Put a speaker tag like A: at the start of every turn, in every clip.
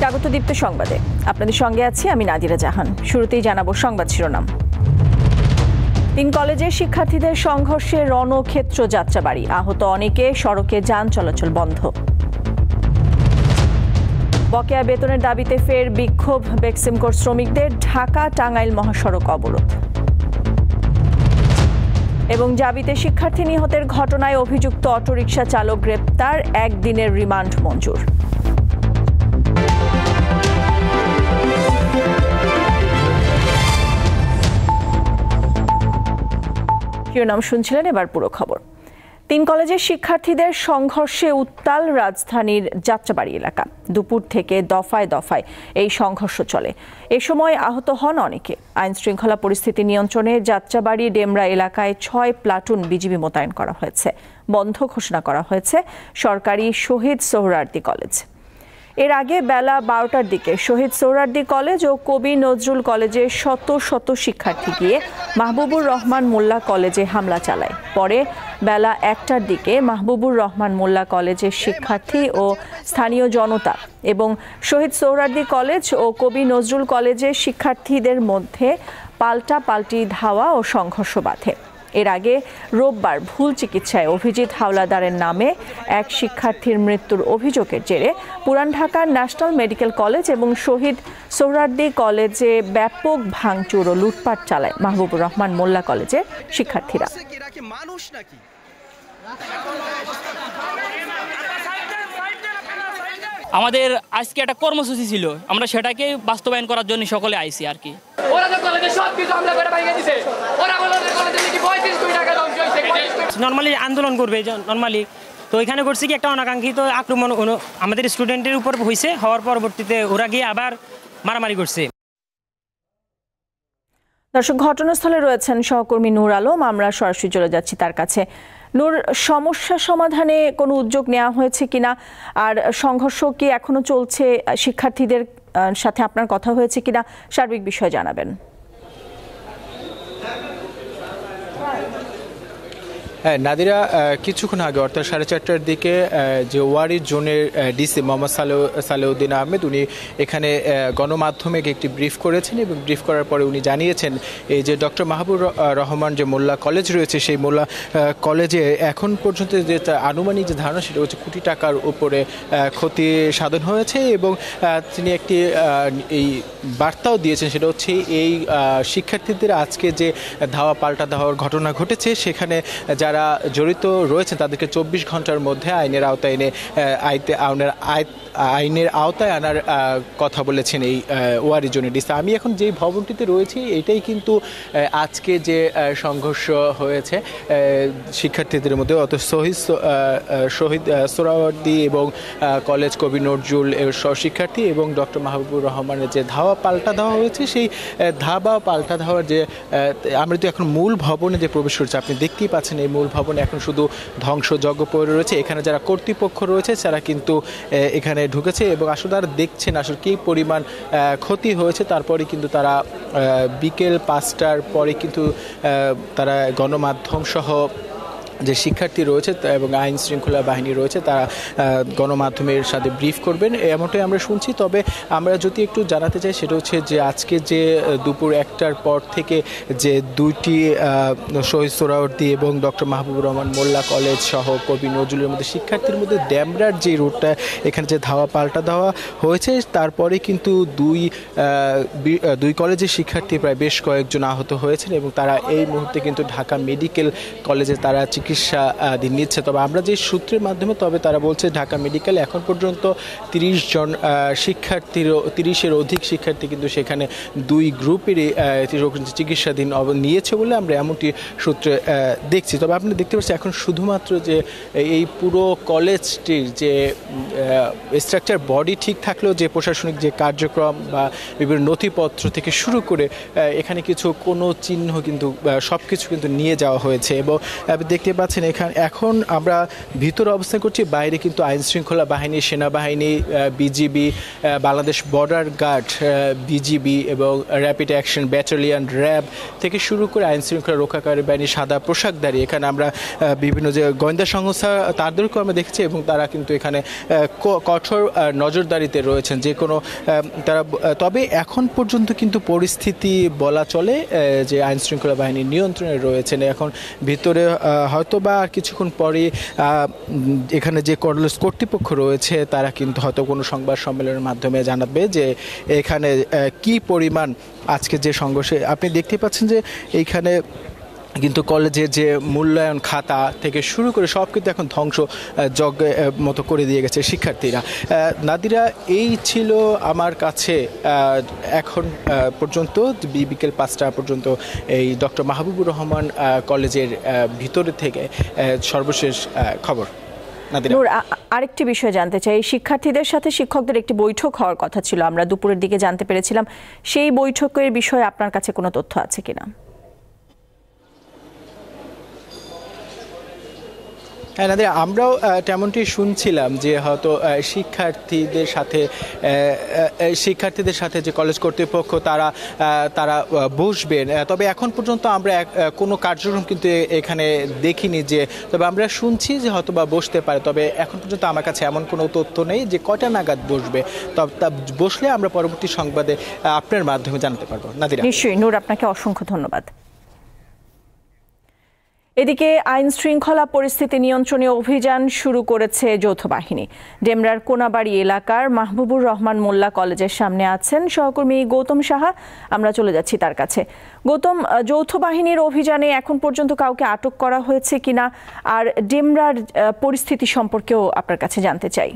A: স্বাগতদীপ্ত সংবাদে আপনাদের সঙ্গে আছি আমি নাদিরা জাহান। শুরুতেই জানাবো সংবাদ শিরোনাম। 3 কলেজের শিক্ষার্থীদের সংঘর্ষে রণক্ষেত্র যাত্রাবাড়ি, আহত অনেকে, সড়কে যান চলাচল বন্ধ। বকেয়া বেতনের দাবিতে ফের বিক্ষোভ বেক্সিমকোর শ্রমিকদের, ঢাকা টাঙ্গাইল মহাসড়ক অবরোধ। এবং জাবিতে শিক্ষার্থী নিহতের ঘটনায় অভিযুক্ত অটোরিকশা চালক গ্রেপ্তার, 1 দিনের রিমান্ড মঞ্জুর। শিরোনাম শুনছিলেন, এবার পুরো খবর। 3 কলেজের শিক্ষার্থীদের সংঘর্ষে উত্তাল রাজধানীর যাত্রাবাড়ি এলাকা। দুপুর থেকে দফায় দফায় এই সংঘর্ষ চলে। এ সময় আহত হন অনেকে। আইন শৃঙ্খলা পরিস্থিতি নিয়ন্ত্রণে যাত্রাবাড়ি ডেমরা এলাকায় 6 প্লাটুন বিজিবি মোতায়েন করা হয়েছে। বন্ধ ঘোষণা করা হয়েছে সরকারি শহীদ সোহরাওয়ার্দী কলেজ। এর আগে বেলা 12টার দিকে শহীদ সোহরাওয়ার্দী কলেজ ও কবি নজরুল কলেজে শত শত শিক্ষার্থী গিয়ে মাহবুবুর রহমান মোল্লা কলেজে হামলা চালায়। পরে বেলা 1টার দিকে মাহবুবুর রহমান মোল্লা কলেজের শিক্ষার্থী ও স্থানীয় জনতা এবং শহীদ সোহরাওয়ার্দী কলেজ ও কবি নজরুল কলেজের শিক্ষার্থীদের মধ্যে পাল্টাপাল্টি ধাওয়া ও সংঘর্ষ বাধে। এর আগে রোববার ভুল চিকিৎসায় অভিজিৎ হাওলাদারের নামে এক শিক্ষার্থীর মৃত্যুর অভিযোগের জেরে পুরান ঢাকার ন্যাশনাল মেডিকেল কলেজ এবং শহীদ সোহরাওয়ার্দী কলেজে ব্যাপক ভাঙচুর ও লুটপাট চালায় মাহবুবুর রহমান মোল্লা কলেজের শিক্ষার্থীরা।
B: আমাদের আজকে একটা কর্মসূচি ছিল, আমরা সেটাকে বাস্তবায়ন করার জন্য সকলে আইছি আর কি।
C: নর্মালি আন্দোলন করবে নর্মালি, তো এখানে করছে কি একটা অনাকাঙ্ক্ষিত আক্রমণ আমাদের স্টুডেন্টের উপর হয়েছে। হওয়ার পরবর্তীতে ওরা গিয়ে আবার মারামারি করছে।
A: দর্শক, ঘটনাস্থলে রয়েছেন সহকর্মী নূর আলম, আমরা সরাসরি চলে যাচ্ছি তার কাছে। নূর, সমস্যা সমাধানে কোনো উদ্যোগ নেওয়া হয়েছে কিনা, আর সংঘর্ষ কি এখনো চলছে, শিক্ষার্থীদের সাথে আপনার কথা হয়েছে কিনা, সার্বিক বিষয় জানাবেন।
D: হ্যাঁ নাদিরা, কিছুক্ষণ আগে অর্থাৎ 4:30টার দিকে যে ওয়ারি জোনের ডিসি মোহাম্মদ সালেউদ্দিন আহমেদ উনি এখানে গণমাধ্যমে একটি ব্রিফ করেছেন এবং ব্রিফ করার পরে উনি জানিয়েছেন এই যে ডক্টর মাহবুবুর রহমান যে মোল্লা কলেজ রয়েছে সেই মোল্লা কলেজে এখন পর্যন্ত যে আনুমানিক যে ধারণা সেটা হচ্ছে কোটি টাকার উপরে ক্ষতি সাধন হয়েছে এবং তিনি একটি এই বার্তাও দিয়েছেন, সেটা হচ্ছে এই শিক্ষার্থীদের আজকে যে ধাওয়া পাল্টা ধাওয়ার ঘটনা ঘটেছে সেখানে যারা জড়িত রয়েছেন তাদেরকে 24 ঘন্টার মধ্যে আইনের আওতায় আনার কথা বলেছেন এই ওয়ারি জোনের ডিসি। আমি এখন যেই ভবনটিতে রয়েছি এটাই কিন্তু আজকে যে সংঘর্ষ হয়েছে শিক্ষার্থীদের মধ্যে, অর্থাৎ শহীদ সোহরাওয়ার্দী এবং কলেজ কবি নজরুল শিক্ষার্থী এবং ডক্টর মাহবুবুর রহমানের যে ধাওয়া পাল্টা ধাওয়া হয়েছে সেই ধাওয়া পাল্টা ধাওয়ার যে আমরা তো এখন মূল ভবনে যে প্রবেশ করছে আপনি দেখতেই পাচ্ছেন এই মূল ভবনে এখন শুধু ধ্বংসযজ্ঞ পড়ে রয়েছে। এখানে যারা কর্তৃপক্ষ রয়েছে তারা কিন্তু এখানে ঢুকেছে এবং আসলে তারা দেখছেন আসলে কী পরিমাণ ক্ষতি হয়েছে। তারপরে কিন্তু তারা বিকেল 5টার পরে কিন্তু তারা গণমাধ্যম সহ যে শিক্ষার্থী রয়েছে এবং আইন শৃঙ্খলা বাহিনী রয়েছে তারা গণমাধ্যমের সাথে ব্রিফ করবেন এমনটাই আমরা শুনছি। তবে আমরা যদি একটু জানাতে চাই সেটা হচ্ছে যে আজকে যে দুপুর 1টার পর থেকে যে 2টি শহীদ সোহরাওয়ার্দী এবং ডক্টর মাহবুবুর রহমান মোল্লা কলেজ সহ কবি নজরুলের মধ্যে শিক্ষার্থীর মধ্যে ড্যামরার যে রুটটা এখানে যে ধাওয়া পাল্টা দেওয়া হয়েছে তারপরে কিন্তু দুই কলেজের শিক্ষার্থী প্রায় বেশ কয়েকজন আহত হয়েছেন এবং তারা এই মুহূর্তে কিন্তু ঢাকা মেডিকেল কলেজে তারা চিকিৎসা নিচ্ছে। তবে আমরা যে সূত্রের মাধ্যমে তবে তারা বলছে ঢাকা মেডিকেল এখন পর্যন্ত 30 জন শিক্ষার্থীর 30-এর অধিক শিক্ষার্থী কিন্তু সেখানে 2 গ্রুপেরই চিকিৎসাধীন নিয়েছে বলে আমরা এমনটি সূত্রে দেখছি। তবে আপনি দেখতে পাচ্ছেন এখন শুধুমাত্র যে এই পুরো কলেজটির যে স্ট্রাকচার বডি ঠিক থাকলেও যে প্রশাসনিক যে কার্যক্রম বা বিভিন্ন নথিপত্র থেকে শুরু করে এখানে কোনো চিহ্ন কিন্তু সব কিছু কিন্তু নিয়ে যাওয়া হয়েছে এবং দেখতে পাচ্ছেন এখন আমরা ভিতরে অবস্থান করছি, বাইরে কিন্তু আইন শৃঙ্খলা বাহিনী, সেনাবাহিনী, BGB, Bangladesh border guard, BGB এবং র্যাপিড অ্যাকশন ব্যাটালিয়ন, র্যাব থেকে শুরু করে আইন শৃঙ্খলা রক্ষাকারী বাহিনী সাদা পোশাকধারী, এখানে আমরা বিভিন্ন যে গোয়েন্দা সংস্থা তাদেরকেও আমরা দেখেছি এবং তারা কিন্তু এখানে কঠোর নজরদারিতে রয়েছেন যে কোনো তারা। তবে এখন পর্যন্ত কিন্তু পরিস্থিতি বলা চলে যে আইন শৃঙ্খলা বাহিনীর নিয়ন্ত্রণে রয়েছেন। এখন ভিতরে হয়তো বা কিছুক্ষণ পরে এখানে যে কর্তৃপক্ষ রয়েছে তারা কিন্তু হয়তো কোনো সংবাদ সম্মেলনের মাধ্যমে জানাবে যে এখানে কি পরিমাণ আজকে যে সংঘর্ষে আপনি দেখতে পাচ্ছেন যে এইখানে কিন্তু কলেজের যে মূল্যায়ন খাতা থেকে শুরু করে সব কিন্তু এখন ধ্বংস যজ্ঞের মতো করে দিয়ে গেছে শিক্ষার্থীরা। নাদিরা, এই ছিল আমার কাছে এখন পর্যন্ত বিকেল 5টা পর্যন্ত এই ডক্টর মাহবুবুর রহমান কলেজের ভিতরে থেকে সর্বশেষ খবর।
A: নূর, আরেকটি বিষয় জানতে চাই, শিক্ষার্থীদের সাথে শিক্ষকদের একটি বৈঠক হওয়ার কথা ছিল, আমরা দুপুরের দিকে জানতে পেরেছিলাম, সেই বৈঠকের বিষয়ে আপনার কাছে কোনো তথ্য আছে কিনা?
D: হ্যাঁ নাদিরা, আমরাও তেমনটি শুনছিলাম যে হয়তো শিক্ষার্থীদের সাথে যে কলেজ কর্তৃপক্ষ তারা বসবেন। তবে এখন পর্যন্ত আমরা কোনো কার্যক্রম কিন্তু এখানে দেখিনি, যে তবে আমরা শুনছি যে হয়তো বা বসতে পারে। তবে এখন পর্যন্ত আমার কাছে এমন কোনো তথ্য নেই যে কয়টা নাগাদ বসবে। তবে বসলে আমরা পরবর্তী সংবাদে আপনার মাধ্যমে জানাতে পারবো। নাদিরা,
A: নিশ্চয়ই। নূর, আপনাকে অসংখ্য ধন্যবাদ। এদিকে আইন শৃঙ্খলা পরিস্থিতি নিয়ন্ত্রণে অভিযান শুরু করেছে যৌথ বাহিনী। ডেমরার কোনাবাড়ি এলাকার মাহবুবুর রহমান মোল্লা কলেজের সামনে আছেন সহকর্মী গৌতম সাহা, আমরা চলে যাচ্ছি তার কাছে। গৌতম, যৌথ বাহিনীর অভিযানে এখন পর্যন্ত কাউকে আটক করা হয়েছে কিনা, আর ডেমরার পরিস্থিতি সম্পর্কেও আপনার কাছে জানতে চাই।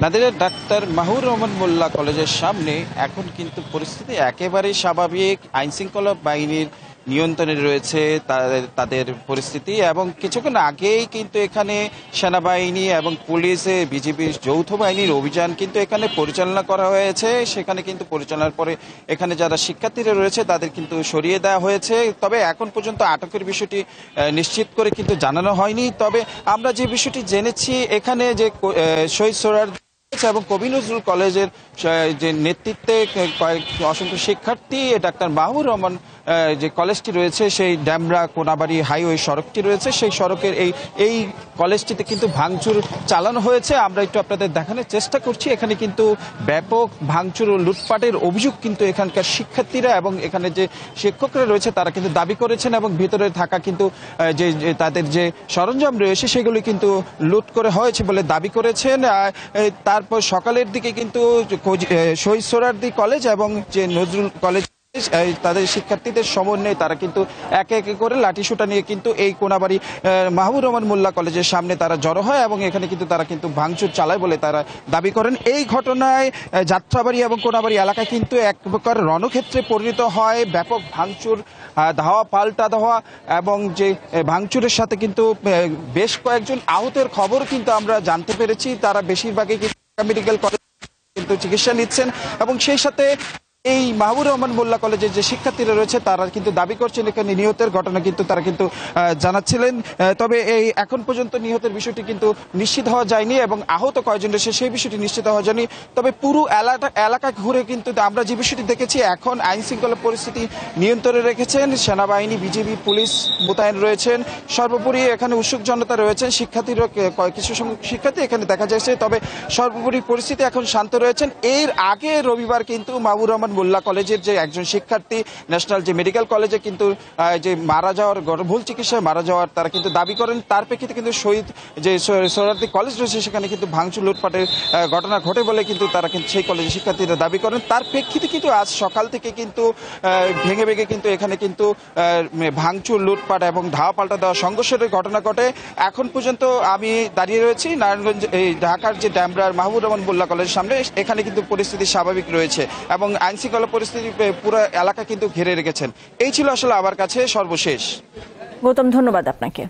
E: নাদিরা, ডাক্তার মাহবুবুর রহমান মোল্লা কলেজের সামনে এখন কিন্তু পরিস্থিতি একেবারেই স্বাভাবিক। আইনশৃঙ্খলা বাহিনীর নিয়ন্ত্রণে রয়েছে তাদের পরিস্থিতি, এবং কিছুক্ষণ আগেই কিন্তু এখানে সেনাবাহিনী এবং পুলিশ, বিজিবির যৌথ বাহিনীর অভিযান কিন্তু এখানে পরিচালনা করা হয়েছে। সেখানে কিন্তু পরিচালনার পরে এখানে যারা শিক্ষার্থীরা রয়েছে তাদের কিন্তু সরিয়ে দেওয়া হয়েছে। তবে এখন পর্যন্ত আটকের বিষয়টি নিশ্চিত করে কিন্তু জানানো হয়নি। তবে আমরা যে বিষয়টি জেনেছি, এখানে যে শহীদ সোহরাওয়ার্দী এবং কবি নজরুল কলেজের যে নেতৃত্বে অসংখ্য শিক্ষার্থী ডাক্তার মাহবুবুর রহমান যে কলেজটি রয়েছে, সেই ডেমরা কোনাবাড়ি হাইওয়ে সড়কটি রয়েছে, সেই সড়কের এই কলেজটিতে কিন্তু ভাঙচুর চালানো হয়েছে। আমরা একটু আপনাদের দেখানোর চেষ্টা করছি। এখানে কিন্তু ব্যাপক ভাঙচুর ও লুটপাটের অভিযোগ কিন্তু এখানকার শিক্ষার্থীরা এবং এখানে যে শিক্ষকরা রয়েছে তারা কিন্তু দাবি করেছেন, এবং ভিতরে থাকা কিন্তু যে তাদের যে সরঞ্জাম রয়েছে সেগুলি কিন্তু লুট করে হয়েছে বলে দাবি করেছেন। তারপর সকালের দিকে কিন্তু শহীদ সোহরাওয়ার্দী কলেজ এবং যে নজরুল কলেজ তাদের শিক্ষার্থীদের সমন্বয়ে তারা কিন্তু একে একে করে লাঠিসোঁটা নিয়ে কিন্তু এই কোনাবাড়ি মাহবুবুর রহমান মোল্লা কলেজের সামনে তারা জড়ো হয়, এবং এখানে কিন্তু তারা কিন্তু ভাঙচুর চালায় বলে তারা দাবি করেন। এই ঘটনায় যাত্রাবাড়ি এবং কোনাবাড়ি এলাকায় কিন্তু এক প্রকার রণক্ষেত্রে পরিণত হয়। ব্যাপক ভাঙচুর, ধাওয়া পাল্টা ধাওয়া, এবং যে ভাঙচুরের সাথে কিন্তু বেশ কয়েকজন আহতের খবর কিন্তু আমরা জানতে পেরেছি। তারা বেশিরভাগই মেডিকেল কলেজ কিন্তু চিকিৎসা নিচ্ছেন, এবং সেই সাথে এই মাহবুবুর রহমান মোল্লা কলেজের যে শিক্ষার্থীরা রয়েছে তারা কিন্তু দাবি করছেন এখানে নিহতের ঘটনা কিন্তু তারা কিন্তু জানাচ্ছিলেন। তবে এই এখন পর্যন্ত নিহতের বিষয়টি কিন্তু নিশ্চিত হওয়া যায়নি, এবং আহত কয়জন রয়েছে সেই বিষয়টি নিশ্চিত হওয়া যায়নি। তবে পুরো এলাকা ঘুরে কিন্তু আমরা যে বিষয়টি দেখেছি, এখন আইন শৃঙ্খলা পরিস্থিতি নিয়ন্ত্রণে রেখেছেন সেনাবাহিনী, বিজিবি, পুলিশ মোতায়েন রয়েছেন। সর্বোপরি এখানে উৎসুক জনতা রয়েছেন, শিক্ষার্থীরা কিছু সংখ্যক শিক্ষার্থী এখানে দেখা যাচ্ছে। তবে সর্বোপরি পরিস্থিতি এখন শান্ত রয়েছেন। এর আগে রবিবার কিন্তু মাহবুবুর রহমান মোল্লা কলেজের যে একজন শিক্ষার্থী ন্যাশনাল যে মেডিকেল কলেজে কিন্তু যে মারা যাওয়ার, ভুল চিকিৎসায় মারা যাওয়ার তারা কিন্তু দাবি করেন। তার প্রেক্ষিতে কিন্তু শহীদ যে সোহরাওয়ার্দী কলেজ রয়েছে সেখানে কিন্তু ভাঙচুর লুটপাটের ঘটনা ঘটে বলে কিন্তু তারা কিন্তু সেই কলেজের শিক্ষার্থীরা দাবি করেন। তার প্রেক্ষিতে কিন্তু আজ সকাল থেকে কিন্তু ভেঙে ভেঙে কিন্তু এখানে কিন্তু ভাঙচুর, লুটপাট এবং ধাওয়া পাল্টা দেওয়া সংঘর্ষের ঘটনা ঘটে। এখন পর্যন্ত আমি দাঁড়িয়ে রয়েছি নারায়ণগঞ্জ এই ঢাকার যে ডেমরার মাহবুবুর রহমান মোল্লা কলেজের সামনে। এখানে কিন্তু পরিস্থিতি স্বাভাবিক রয়েছে, এবং আইনশৃঙ্খলা পরিস্থিতি পুরো এলাকা কিন্তু ঘিরে রেখেছেন। এই ছিল আসলে আমার কাছে সর্বশেষ।
A: গৌতম, ধন্যবাদ আপনাকে।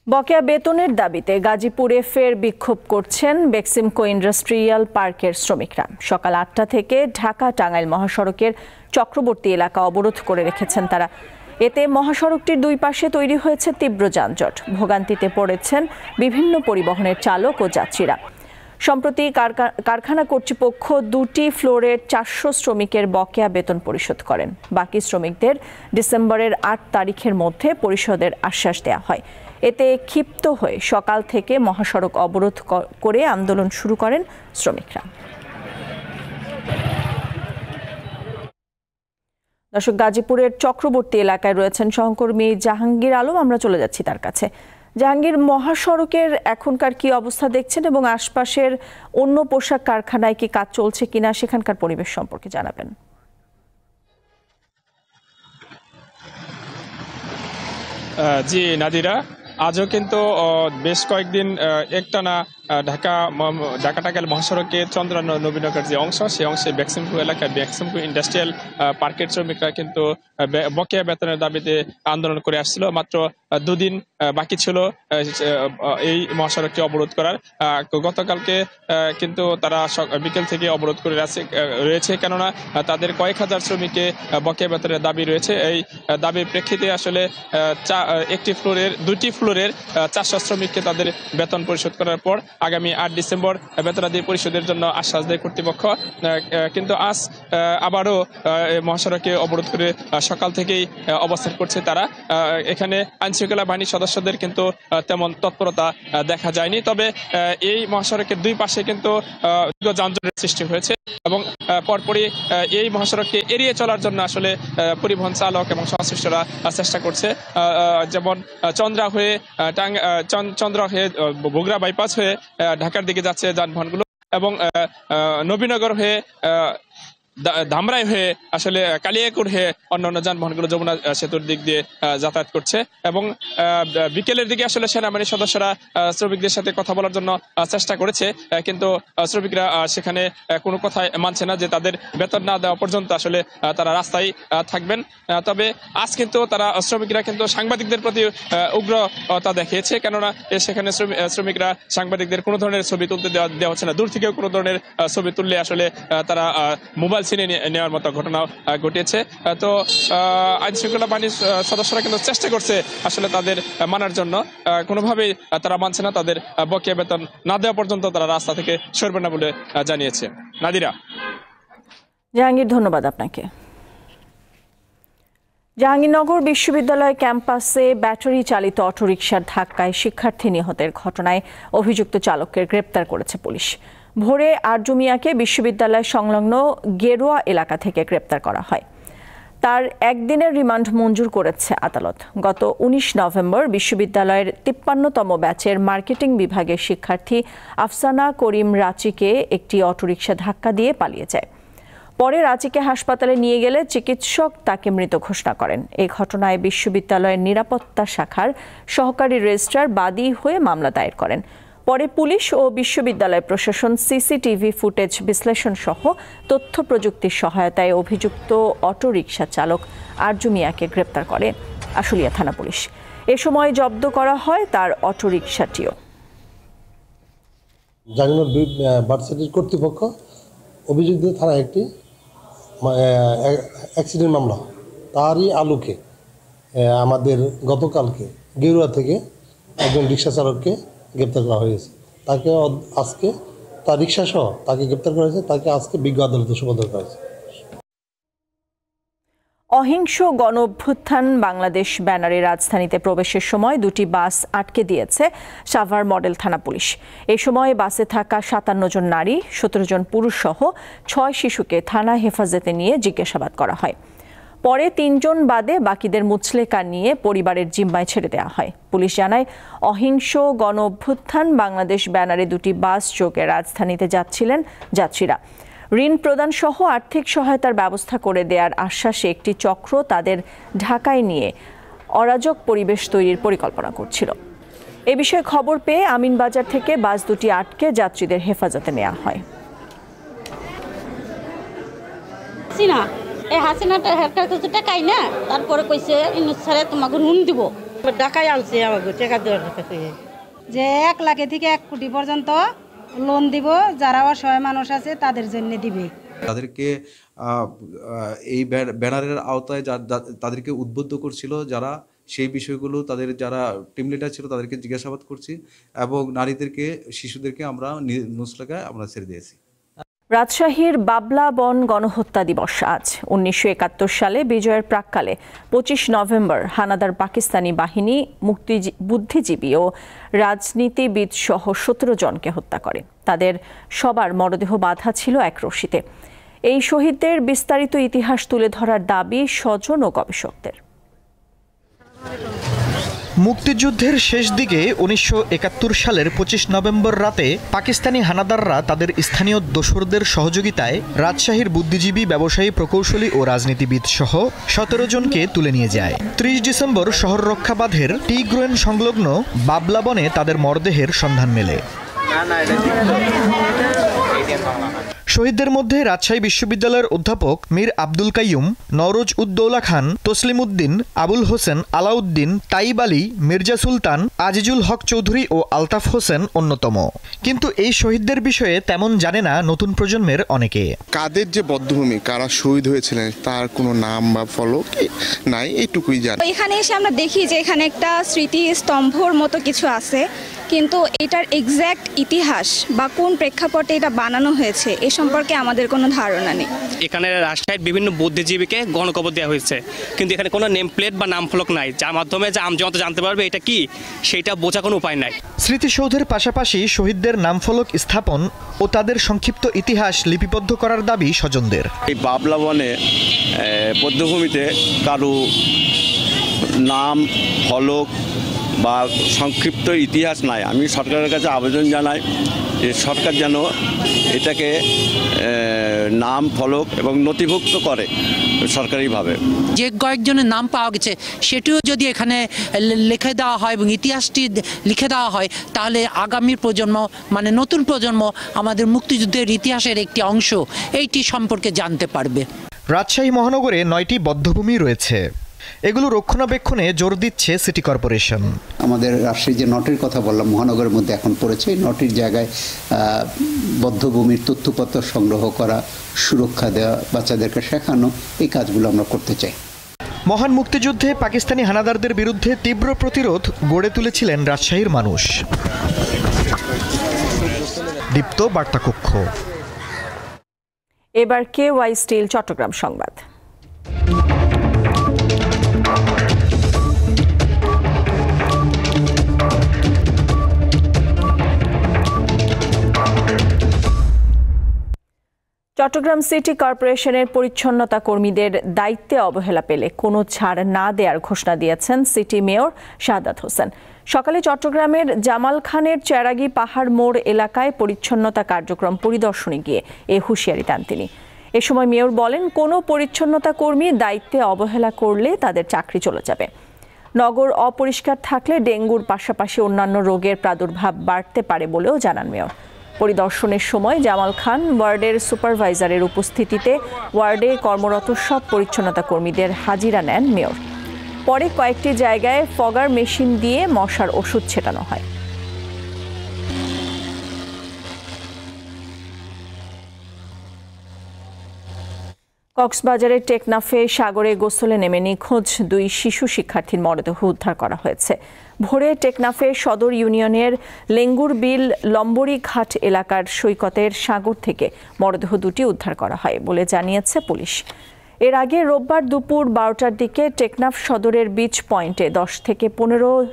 A: বকেয়া বেতনের দাবিতে গাজীপুরে ফের বিক্ষোভ করছেন বেক্সিমকো ইন্ডাস্ট্রিয়াল পার্কের শ্রমিকরা। সকাল ৮টা থেকে ঢাকা টাঙ্গাইল মহাসড়কের চক্রবর্তী এলাকা অবরোধ করে রেখেছেন তারা। এতে মহাসড়কটির দুই পাশে তৈরি হয়েছে তীব্র যানজট। ভোগান্তিতে পড়েছেন বিভিন্ন পরিবহনের চালক ও যাত্রীরা। সম্প্রতি কারখানা কর্তৃপক্ষ 2টি ফ্লোরের 400 শ্রমিকের বকেয়া বেতন পরিশোধ করেন। বাকি শ্রমিকদের ডিসেম্বরের 8 তারিখের মধ্যে পরিশোধের আশ্বাস দেওয়া হয়। এতে ক্ষিপ্ত হয়ে সকাল থেকে মহাসড়ক অবরোধ করে আন্দোলন শুরু করেন শ্রমিকরা। দর্শক, গাজীপুরের চক্রবর্তী এলাকায় রয়েছেন সহকর্মী জাহাঙ্গীর আলম। আমরা চলে যাচ্ছি তার কাছে। জাহাঙ্গীর, মহাসড়কের এখনকার কি অবস্থা দেখছেন এবং আশপাশের অন্য পোশাক কারখানায় কি কাজ চলছে কিনা সেখানকার পরিবেশ সম্পর্কে জানাবেন।
F: জি নাদিরা, আজও কিন্তু বেশ কয়েকদিন একটানা ঢাকা টাঙ্গাইল মহাসড়কে চন্দ্রা নবীনগর যে অংশ, সেই অংশে বেক্সিমকো এলাকায় বেক্সিমকো ইন্ডাস্ট্রিয়াল পার্কের শ্রমিকরা কিন্তু বকেয়া বেতনের দাবিতে আন্দোলন করে আসছিল। মাত্র 2 দিন বাকি ছিল এই মহাসড়কটি অবরোধ করার। গতকালকে কিন্তু তারা বিকেল থেকে অবরোধ করে রয়েছে, কেননা তাদের কয়েক হাজার শ্রমিকে বকেয়া বেতনের দাবি রয়েছে। এই দাবির প্রেক্ষিতে আসলে 2টি ফ্লোরের 400 শ্রমিককে তাদের বেতন পরিশোধ করার পর আগামী 8 ডিসেম্বর বেতনাদি পরিশোধের জন্য আশ্বাস দেয় কর্তৃপক্ষ। কিন্তু আজ আবারও মহাসড়কে অবরোধ করে সকাল থেকেই অবস্থান করছে তারা। এখানে আইনশৃঙ্খলা বাহিনীর সদস্যদের কিন্তু তেমন তৎপরতা দেখা যায়নি। তবে এই মহাসড়কের দুই পাশে কিন্তু যানজটের সৃষ্টি হয়েছে এবং পরপরই এই মহাসড়ককে এড়িয়ে চলার জন্য আসলে পরিবহন চালক এবং সংশ্লিষ্টরা চেষ্টা করছে। যেমন চন্দ্রা হয়ে বগুড়া বাইপাস হয়ে ঢাকার দিকে যাচ্ছে যানবাহনগুলো এবং নবীনগর হয়ে ধামরাই হয়ে আসলে কালিয়াকৈর হয়ে অন্যান্য যানবাহনগুলো যমুনা সেতুর দিক দিয়ে যাতায়াত করছে। এবং বিকেলের দিকে আসলে সেনাবাহিনীর সদস্যরা শ্রমিকদের সাথে কথা বলার জন্য চেষ্টা করেছে, কিন্তু শ্রমিকরা সেখানে কোনো কথাই মানছে না যে তাদের বেতন না দেওয়া পর্যন্ত আসলে তারা রাস্তায় থাকবেন। তবে আজ কিন্তু শ্রমিকরা কিন্তু সাংবাদিকদের প্রতি উগ্রতা দেখিয়েছে, কেননা সেখানে শ্রমিকরা সাংবাদিকদের কোনো ধরনের ছবি তুলতে দেওয়া হচ্ছে না। দূর থেকেও কোনো ধরনের ছবি তুললে আসলে তারা মোবাইল ছিনে নেওয়ার মতো ঘটনা ঘটিয়েছে। তো আইন শৃঙ্খলা বাহিনীর সদস্যরা কিন্তু চেষ্টা করছে আসলে তাদের মানার জন্য, কোনোভাবেই তারা মানছে না। তাদের বকেয়া বেতন না দেওয়া পর্যন্ত তারা রাস্তা থেকে সরবে না বলে জানিয়েছে। নাদিরা।
A: জাহাঙ্গীর, ধন্যবাদ আপনাকে। জাহাঙ্গীরনগর বিশ্ববিদ্যালয় ক্যাম্পাসে ব্যাটারি চালিত অটোরিকশার ধাক্কায় শিক্ষার্থী নিহতের ঘটনায় অভিযুক্ত চালককে গ্রেপ্তার করেছে পুলিশ। ভোরে আরজু মিয়াকে বিশ্ববিদ্যালয় সংলগ্ন গেরুয়া এলাকা থেকে গ্রেপ্তার করা হয়। তার একদিনের রিমান্ড মঞ্জুর করেছে আদালত। গত 19 নভেম্বর বিশ্ববিদ্যালয়ের 53তম ব্যাচের মার্কেটিং বিভাগের শিক্ষার্থী আফসানা করিম রাচিকে একটি অটোরিকশা ধাক্কা দিয়ে পালিয়ে যায়। পরে রাচিকে হাসপাতালে নিয়ে গেলে চিকিৎসক তাকে মৃত ঘোষণা করেন। এই ঘটনায় বিশ্ববিদ্যালয়ের নিরাপত্তা শাখার সহকারী রেজিস্ট্রার বাদী হয়ে মামলা দায়ের করেন। পরে পুলিশ ও বিশ্ববিদ্যালয় প্রশাসন সিসিটিভি ফুটেজ বিশ্লেষণ সহ তথ্য প্রযুক্তির সহায়তায় অভিযুক্ত অটোরিকশা চালক আরজু মিয়াকে গ্রেপ্তার করে আশুলিয়া থানা পুলিশ। এ সময় জব্দ করা হয় তার অটোরিকশাটিও।
G: জাহাঙ্গীরনগর ভার্সিটির কর্তৃপক্ষ অভিযুক্ত থানায় একটি অ্যাক্সিডেন্ট মামলা, তারই আলোকে আমাদের গতকালকে গেরুয়া থেকে একজন রিক্সা চালককে গ্রেপ্তার করা হয়েছে। তাকে আজকে তার রিক্সা সহ তাকে গ্রেপ্তার করা হয়েছে, তাকে আজকে বিজ্ঞ আদালতে সোপর্দ করা হয়েছে।
A: অহিংস গণ অভ্যুত্থান বাংলাদেশ ব্যানারে রাজধানীতে প্রবেশের সময় 2টি বাস আটকে দিয়েছে সাভার মডেল থানা পুলিশ। এই সময় বাসে থাকা 57 জন নারী, 17 জন পুরুষ সহ 6 শিশুকে থানা হেফাজতে নিয়ে জিজ্ঞাসাবাদ করা হয়। পরে 3 জন বাদে বাকিদের মুচলেকা নিয়ে পরিবারের জিম্মায় ছেড়ে দেওয়া হয়। পুলিশ জানায়, অহিংস গণ অভ্যুত্থান বাংলাদেশ ব্যানারে 2টি বাস যোগে রাজধানীতে যাচ্ছিলেন যাত্রীরা। ঋণ প্রদান সহ আর্থিক সহায়তার ব্যবস্থা করে দেওয়ার আশ্বাসে একটি চক্র তাদের ঢাকায় নিয়ে অরাজক পরিবেশ তৈরির পরিকল্পনা করছিল। এ বিষয়ে খবর পেয়ে আমিনবাজার থেকে বাস 2টি আটকে যাত্রীদের হেফাজতে নেওয়া হয়।
H: এই হাসিনাটা হেরকার কাছে টাকাই না, তারপরে কইছে ইনুস স্যারে তোমাকে ঋণ দিব। ঢাকায় আনছে আমাকে টাকা দেওয়ার কাছে,
I: যে 1 লাখ থেকে 1 কোটি পর্যন্ত লোন দিব, যারা অসহায় মানুষ আছে তাদের জন্য দিবে।
J: তাদেরকে এই ব্যানারের আওতায় তাদেরকে উদ্বুদ্ধ করছিল যারা, সেই বিষয়গুলো তাদের যারা টিম লিডার ছিল তাদেরকে জিজ্ঞাসাবাদ করছি, এবং নারীদেরকে, শিশুদেরকে আমরা নুসরাগায় আমরা ছেড়ে দিয়েছি।
A: রাজশাহীর বাবলা বন গণহত্যা দিবস আজ। 1971 সালে বিজয়ের প্রাক্কালে 25 নভেম্বর হানাদার পাকিস্তানি বাহিনী বুদ্ধিজীবী ও রাজনীতিবিদ সহ 17 জনকে হত্যা করে। তাদের সবার মরদেহ বাঁধা ছিল এক রশিতে। এই শহীদদের বিস্তারিত ইতিহাস তুলে ধরার দাবি স্বজন ও গবেষকদের।
K: মুক্তিযুদ্ধের শেষ দিকে 1971 সালের 25 নভেম্বর রাতে পাকিস্তানি হানাদাররা তাদের স্থানীয় দোসরদের সহযোগিতায় রাজশাহীর বুদ্ধিজীবী, ব্যবসায়ী, প্রকৌশলী ও রাজনীতিবিদ সহ 17 জনকে তুলে নিয়ে যায়। 30 ডিসেম্বর শহর রক্ষা বাঁধের টি গ্রোয়েন সংলগ্ন বাবলা বনে তাদের মরদেহের সন্ধান মেলে। শহীদদের মধ্যে রাজশাহী বিশ্ববিদ্যালয়ের অধ্যাপক মীর আব্দুল কাইয়ুম, নওরোজ উদ্দৌলা খান, তসলিম উদ্দিন, আবুল হোসেন, আলাউদ্দিন, তাইব আলী, মির্জা সুলতান, আজিজুল হক চৌধুরী ও আলতাফ হোসেন অন্যতম। কিন্তু এই শহীদদের বিষয়ে তেমন জানে না নতুন প্রজন্মের অনেকে।
L: কাদের যে বধ্যভূমি, কারা শহীদ হয়েছিলেন তার কোনো নাম বা ফলক নাই, এইটুকুই জানি।
M: এখানে এসে আমরা দেখি যে এখানে একটা স্মৃতি স্তম্ভর মতো কিছু আছে, কিন্তু এটার এক্স্যাক্ট ইতিহাস বা কোন প্রেক্ষাপটে এটা বানানো হয়েছে এ সম্পর্কে আমাদের কোনো ধারণা নেই।
B: এখানে রাজশাহীর বিভিন্ন বুদ্ধিজীবীকে গণকবর দেওয়া হয়েছে, কিন্তু এখানে কোনো নেম প্লেট বা নাম ফলক নাই, যার মাধ্যমে যে আমজনতা জানতে পারবে এটা কি, সেটা বোঝার কোনো উপায় নাই।
K: স্মৃতিসৌধের পাশাপাশি শহীদদের নাম ফলক স্থাপন ও তাদের সংক্ষিপ্ত ইতিহাস লিপিবদ্ধ করার দাবি স্বজনদের।
N: এই বাবলা বনে পদ্মভূমিতে কারো নাম ফলক বা সংক্ষিপ্ত ইতিহাস নাই। আমি সরকারের কাছে আবেদন জানাই যে সরকার যেন এটাকে নাম ফলক এবং নথিভুক্ত করে সরকারিভাবে।
O: যে কয়েকজনের নাম পাওয়া গেছে সেটিও যদি এখানে লিখে দেওয়া হয় এবং ইতিহাসটি লিখে দেওয়া হয়, তাহলে আগামী প্রজন্ম, মানে নতুন প্রজন্ম, আমাদের মুক্তিযুদ্ধের ইতিহাসের একটি অংশ এইটি সম্পর্কে জানতে পারবে।
K: রাজশাহী মহানগরে 9টি বধ্যভূমি রয়েছে। এগুলো রক্ষণাবেক্ষণে জোর দিচ্ছে সিটি কর্পোরেশন।
P: আমাদের রাজশাহী যে নটির কথা বললাম মহানগরের মধ্যে এখন পড়েছে, এই নটির জায়গায় বধ্যভূমির তথ্যপত্র সংগ্রহ করা, সুরক্ষা দেওয়া, বাচ্চাদেরকে শেখানো, এই কাজগুলো আমরা করতে চাই।
K: মহান মুক্তিযুদ্ধে পাকিস্তানি হানাদারদের বিরুদ্ধে তীব্র প্রতিরোধ গড়ে তুলেছিলেন রাজশাহীর মানুষ। দীপ্ত বার্তাকক্ষ।
A: এবার KY স্টিল চট্টগ্রাম সংবাদ। চট্টগ্রাম সিটি কর্পোরেশনের পরিচ্ছন্নতা কর্মীদের দায়িত্বে অবহেলা পেলে কোনো ছাড় না দেওয়ার ঘোষণা দিয়েছেন সিটি মেয়র শাহাদাত হোসেন। সকালে চট্টগ্রামের জামাল খানের চেরাগি পাহাড় মোড় এলাকায় পরিচ্ছন্নতা কার্যক্রম পরিদর্শনে গিয়ে এ হুঁশিয়ারি দেন তিনি। এ সময় মেয়র বলেন, কোনো পরিচ্ছন্নতা কর্মী দায়িত্বে অবহেলা করলে তাদের চাকরি চলে যাবে। নগর অপরিষ্কার থাকলে ডেঙ্গুর পাশাপাশি অন্যান্য রোগের প্রাদুর্ভাব বাড়তে পারে বলেও জানান মেয়র। পরিদর্শনের সময় জামাল খান ওয়ার্ডের সুপারভাইজারের উপস্থিতিতে ওয়ার্ডে কর্মরত সব পরিচ্ছন্নতা কর্মীদের হাজিরা নেন মেয়র। পরে কয়েকটি জায়গায় ফগার মেশিন দিয়ে মশার ওষুধ ছেটানো হয়। কক্সবাজারের টেকনাফে সাগরে গোসলে নেমে নিখোঁজ 2 শিশু শিক্ষার্থীর মরদেহ উদ্ধার করা হয়েছে। ভোরে টেকনাফে সদর ইউনিয়নের লেঙ্গুর বিল লম্বরি ঘাট এলাকার সৈকতের সাগর থেকে মরদেহ দুটি উদ্ধার করা হয় বলে জানিয়েছে পুলিশ। এর আগে রোববার দুপুর 12টার দিকে টেকনাফ সদরের বিচ পয়েন্টে 10 থেকে 15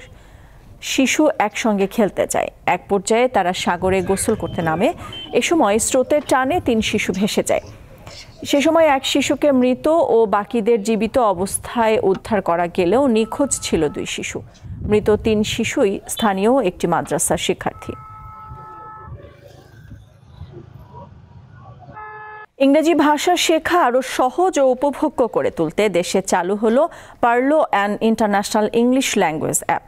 A: শিশু একসঙ্গে খেলতে যায়। এক পর্যায়ে তারা সাগরে গোসল করতে নামে। এ সময় স্রোতের টানে 3 শিশু ভেসে যায়। সে সময় এক শিশুকে মৃত ও বাকিদের জীবিত অবস্থায় উদ্ধার করা গেলেও নিখোঁজ ছিল 2 শিশু। মৃত 3 শিশুই স্থানীয় একটি মাদ্রাসার শিক্ষার্থী। ইংরেজি ভাষা শেখা আরও সহজ ও উপভোগ্য করে তুলতে দেশে চালু হলো পার্লো and international English language app.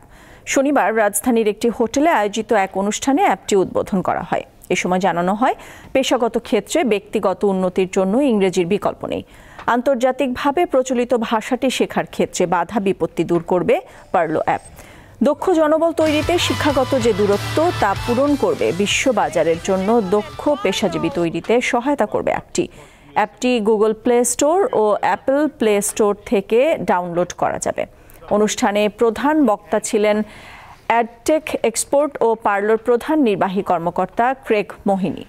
A: শনিবার রাজধানীর একটি হোটেলে আয়োজিত এক অনুষ্ঠানে অ্যাপটি উদ্বোধন করা হয়। এ সময় জানানো হয়, পেশাগত ক্ষেত্রে ব্যক্তিগত উন্নতির জন্য ইংরেজির বিকল্প নেই। আন্তর্জাতিকভাবে প্রচলিত ভাষাটি শেখার ক্ষেত্রে বাধা বিপত্তি দূর করবে পারলো অ্যাপ। দক্ষ জনবল তৈরিতে শিক্ষাগত যে দূরত্ব তা পূরণ করবে, বিশ্ববাজারের জন্য দক্ষ পেশাজীবী তৈরিতে সহায়তা করবে অ্যাপটি গুগল প্লে স্টোর ও অ্যাপল প্লে স্টোর থেকে ডাউনলোড করা যাবে। অনুষ্ঠানে প্রধান বক্তা ছিলেন অ্যাডটেক এক্সপোর্ট ও পারলোর প্রধান নির্বাহী কর্মকর্তা ক্রেগ মোহিনী।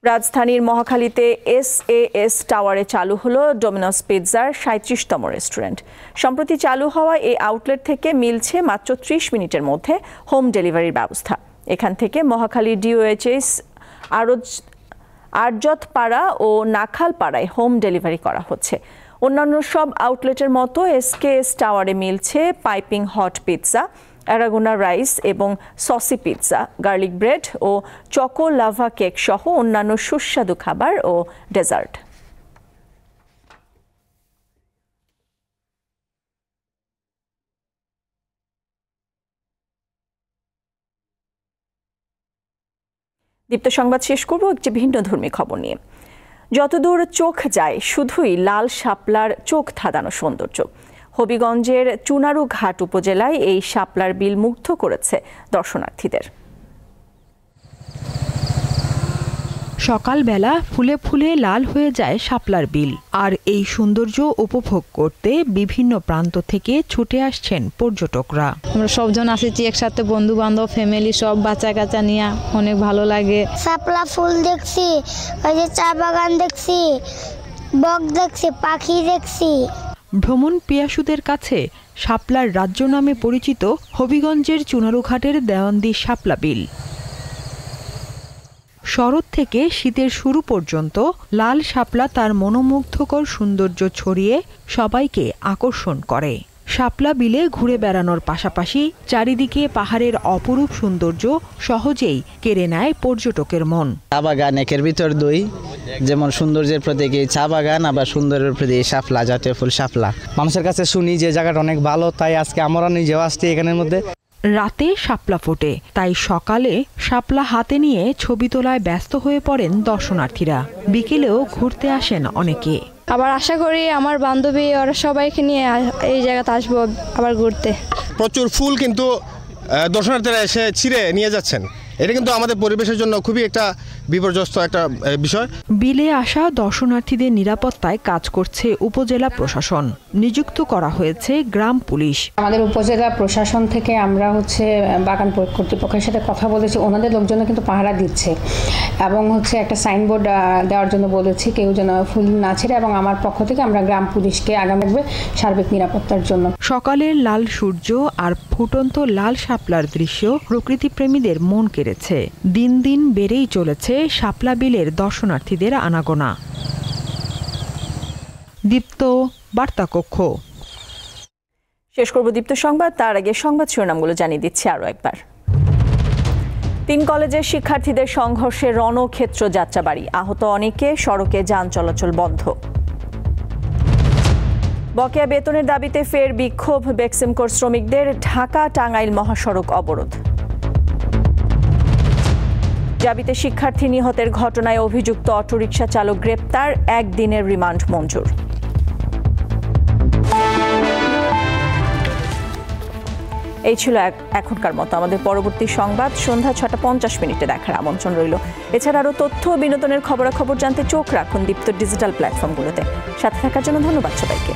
A: রাজধানীর মহাখালীতে SAS টাওয়ারে চালু হলো ডোমিনোস পিৎজার 37তম রেস্টুরেন্ট। সম্প্রতি চালু হওয়া এই আউটলেট থেকে মিলছে মাত্র 30 মিনিটের মধ্যে হোম ডেলিভারির ব্যবস্থা। এখান থেকে মহাখালী DOHS আরজতপাড়া ও নাখালপাড়ায় হোম ডেলিভারি করা হচ্ছে। অন্যান্য সব আউটলেটের মতো SKS টাওয়ারে মিলছে পাইপিং হট পিৎজা, অ্যারাগোনা রাইস এবং সসি পিৎজা, গার্লিক ব্রেড ও চকো লাভা কেক সহ অন্যান্য সুস্বাদু খাবার ও ডেজার্ট। দীপ্ত সংবাদ শেষ করব একটি ভিন্নধর্মী খবর নিয়ে। যতদূর চোখ যায় শুধুই লাল শাপলার চোখ ধাঁধানো সৌন্দর্য। হবিগঞ্জের চুনারু ঘাট উপজেলায় এই শাপলার বিল মুগ্ধ করেছে দর্শনার্থীদের।
Q: সকালবেলা ফুলে ফুলে লাল হয়ে যায় শাপলার বিল, আর এই সৌন্দর্য উপভোগ করতে বিভিন্ন প্রান্ত থেকে ছুটে আসছেন পর্যটকরা।
R: আমরা সবজন আসেছি একসাথে, বন্ধু বান্ধব, ফ্যামিলি, সব বাচ্চা কাচ্চা নিয়ে অনেক ভালো লাগে।
S: শাপলা ফুল দেখছি, ওই যে চা বাগান দেখছি, বক দেখছি, পাখি দেখছি।
Q: ভ্রমণ পিয়াসুদের কাছে শাপলার রাজ্য নামে পরিচিত হবিগঞ্জের চুনারুঘাটের দেওয়ান্দি শাপলা বিল। শরৎ থেকে শীতের শুরু পর্যন্ত লাল শাপলা তার মনোমুগ্ধকর সৌন্দর্য ছড়িয়ে সবাইকে আকর্ষণ করে। শাপলা বিলে ঘুরে বেড়ানোর পাশাপাশি চারিদিকে পাহাড়ের অপরূপ সৌন্দর্য সহজেই কেড়ে নেয় পর্যটকের মন।
T: চা বাগান একের ভিতর দুই, যেমন সৌন্দর্যের প্রতীক এই চা বাগান, আবার সুন্দরের প্রতীক শাপলা, জাতীয় ফুল শাপলা। মানুষের কাছে শুনি যে জায়গাটা অনেক ভালো, তাই আজকে আমরা নিজেও আসছি এখানের মধ্যে।
Q: রাতে শাপলা ফোটে, তাই সকালে শাপলা হাতে নিয়ে ছবি তোলায় ব্যস্ত হয়ে পড়েন দর্শনার্থীরা। বিকেলেও ঘুরতে আসেন অনেকে।
R: আবার আশা করি আমার বান্ধবী ওরা সবাইকে নিয়ে এই জায়গাতে আসবো আবার ঘুরতে।
U: প্রচুর ফুল কিন্তু দর্শনার্থীরা এসে ছিঁড়ে নিয়ে যাচ্ছেন, এটা কিন্তু আমাদের পরিবেশের জন্য খুবই একটা বিপর্যস্ত একটা বিষয়।
Q: বিলে আসা দর্শনার্থীদের নিরাপত্তায় কাজ করছে উপজেলা প্রশাসন, নিযুক্ত করা হয়েছে গ্রাম পুলিশ।
V: আমাদের উপজেলা প্রশাসন থেকে আমরা বাগান কর্তৃপক্ষের সাথে কথা বলেছি, ওনাদের লোকজন কিন্তু পাহারা দিচ্ছে এবং একটা সাইনবোর্ড দেওয়ার জন্য বলেছি, কেউ যেন ফুল না ছেড়ে, এবং আমার পক্ষ থেকে আমরা গ্রাম পুলিশকে আগামী সার্বিক নিরাপত্তার জন্য।
Q: সকালের লাল সূর্য আর ফুটন্ত লাল শাপলার দৃশ্য প্রকৃতিপ্রেমীদের মন কেড়েছে। দিন দিন বেড়েই চলেছে শাপলা বিলের দর্শনার্থীদের আনাগোনা। দীপ্ত বার্তা কক্ষ।
A: শেষ করব দীপ্ত সংবাদ, তার আগে সংবাদ শিরোনামগুলো জানিয়ে দিচ্ছি আরও একবার। 3 কলেজের শিক্ষার্থীদের সংঘর্ষে রণক্ষেত্র যাত্রাবাড়ি, আহত অনেকে, সড়কে যান চলাচল বন্ধ। বকেয়া বেতনের দাবিতে ফের বিক্ষোভ বেক্সিমকোর শ্রমিকদের, ঢাকা টাঙ্গাইল মহাসড়ক অবরোধ। জাবিতে শিক্ষার্থী নিহতের ঘটনায় অভিযুক্ত অটোরিকশা চালক গ্রেপ্তার, 1 দিনের রিমান্ড মঞ্জুর। এই ছিল এখনকার মতো। আমাদের পরবর্তী সংবাদ সন্ধ্যা 6:50 দেখার আমন্ত্রণ রইল। এছাড়া আরও তথ্য বিনোদনের খবরাখবর জানতে চোখ রাখুন দীপ্ত ডিজিটাল প্ল্যাটফর্মগুলোতে। সাথে থাকার জন্য ধন্যবাদ সবাইকে।